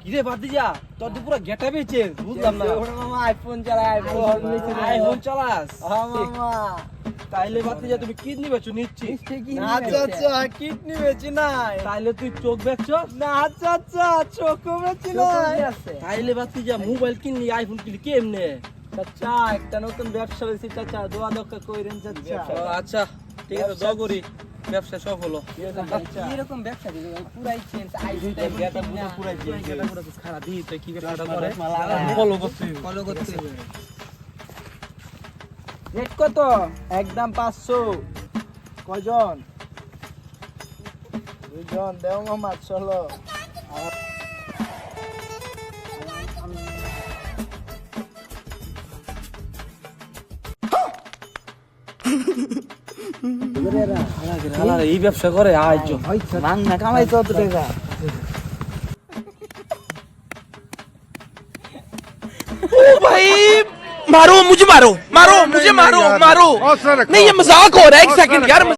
কিরে ভাতিজা তোর তো পুরো গেটাবে চেঞ্জ বুঝলাম না ওরে মামা আইফোন চালায় আইফোন চালাস হ্যাঁ মামা তাইলে ভাতিজা তুমি কিডনি বেচো নিচ্ছি আচ্ছা আচ্ছা কিডনি বেচি নাই তাইলে তুই চোখ বেচছো না আচ্ছা আচ্ছা চোখও বেচি নাই তাইলে ভাতিজা মোবাইল কিনলি আইফোন কিনলি কেমনে চাচা একটা নতুন ব্যবসা হয়েছে চাচা দোয়া দক্কা কইরেন চাচা ও, আচ্ছা ঠিক আছে দোয়া করি ব্যবসা সব হলো এরকম ব্যবসা দিল পুরাই চেঞ্জ আইফোন পুরাই খারাপ দিই তুই কি ব্যবসাটা করে ফলো ফলো করতে রেট কত একদম 500 কয়জন দুইজন দেও মামা চলো এই ব্যবসা করে আজ মাংনা কামাই কত টাকা भाई मारो मुझे मारो मारो मुझे मारो मारो नहीं ये मजाक हो रहा है एक सेकंड यार